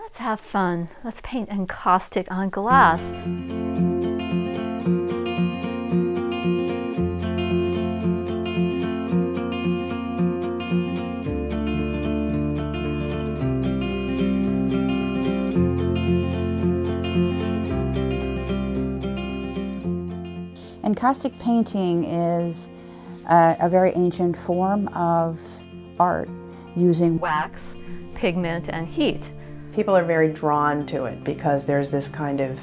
Let's have fun. Let's paint encaustic on glass. Encaustic painting is a very ancient form of art using Wax, pigment, and heat. People are very drawn to it because there's this kind of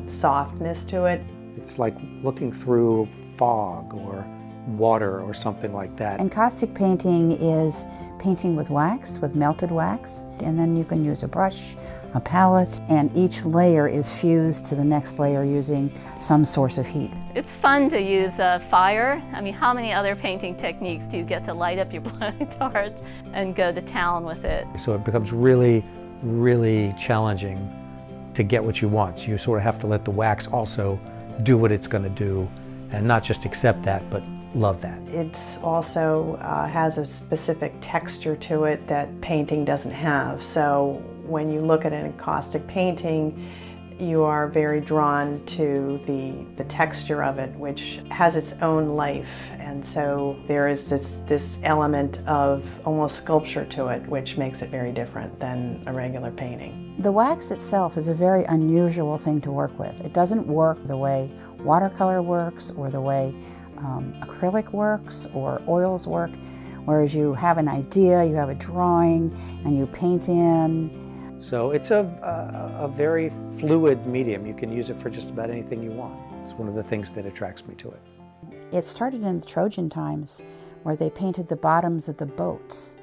softness to it. It's like looking through fog or water or something like that. Encaustic painting is painting with wax, with melted wax, and then you can use a brush, a palette, and each layer is fused to the next layer using some source of heat. It's fun to use fire. I mean, how many other painting techniques do you get to light up your blank art and go to town with it? So it becomes really, really challenging to get what you want. So you sort of have to let the wax also do what it's going to do and not just accept that, but love that. It also has a specific texture to it that painting doesn't have. So when you look at an encaustic painting, you are very drawn to the texture of it, which has its own life. And so there is this element of almost sculpture to it, which makes it very different than a regular painting. The wax itself is a very unusual thing to work with. It doesn't work the way watercolor works or the way acrylic works or oils work, whereas you have an idea, you have a drawing, and you paint in. So it's a very fluid medium. You can use it for just about anything you want. It's one of the things that attracts me to it. It started in the Trojan times, where they painted the bottoms of the boats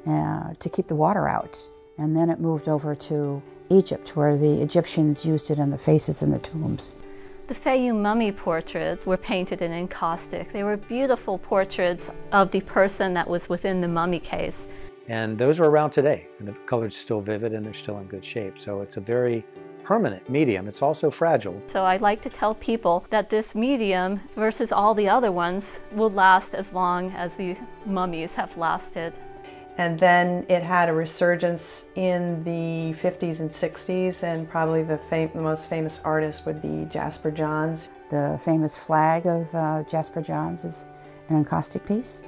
to keep the water out. And then it moved over to Egypt, where the Egyptians used it on the faces in the tombs. The Fayum mummy portraits were painted in encaustic. They were beautiful portraits of the person that was within the mummy case. And those are around today, and the color's still vivid and they're still in good shape. So it's a very permanent medium. It's also fragile. So I like to tell people that this medium versus all the other ones will last as long as the mummies have lasted. And then it had a resurgence in the 50s and 60s, and probably the most famous artist would be Jasper Johns. The famous flag of Jasper Johns is an encaustic piece.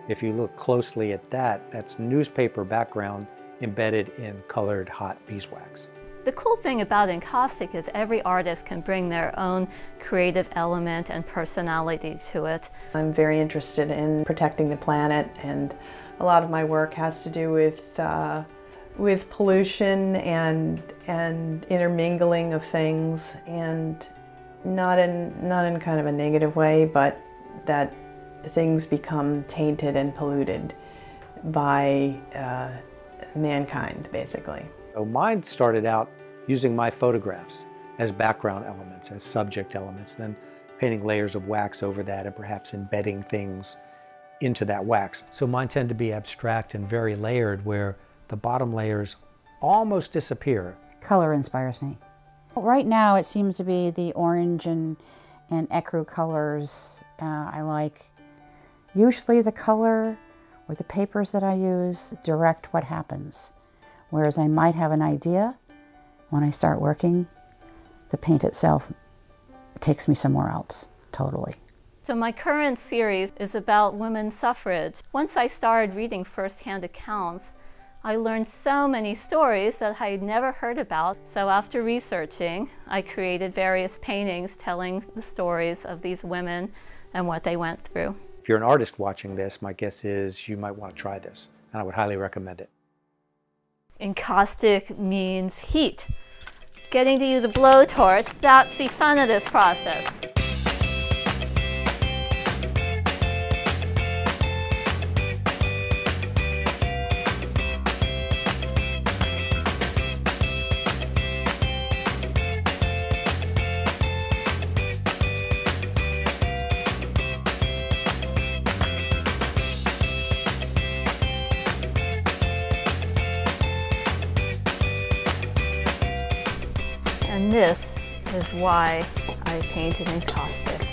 If you look closely at that, that's newspaper background embedded in colored hot beeswax. The cool thing about encaustic is every artist can bring their own creative element and personality to it. I'm very interested in protecting the planet, and a lot of my work has to do with pollution and intermingling of things, and not in kind of a negative way, but that things become tainted and polluted by mankind, basically. So mine started out using my photographs as background elements, as subject elements, then painting layers of wax over that and perhaps embedding things into that wax. So mine tend to be abstract and very layered, where the bottom layers almost disappear. Color inspires me. Right now it seems to be the orange and ecru colors I like. Usually the color or the papers that I use direct what happens, whereas I might have an idea. When I start working, the paint itself takes me somewhere else, totally. So my current series is about women's suffrage. Once I started reading first-hand accounts, I learned so many stories that I had never heard about. So after researching, I created various paintings telling the stories of these women and what they went through. If you're an artist watching this, my guess is you might want to try this, and I would highly recommend it. Encaustic means heat. Getting to use a blowtorch, that's the fun of this process. And this is why I painted encaustic.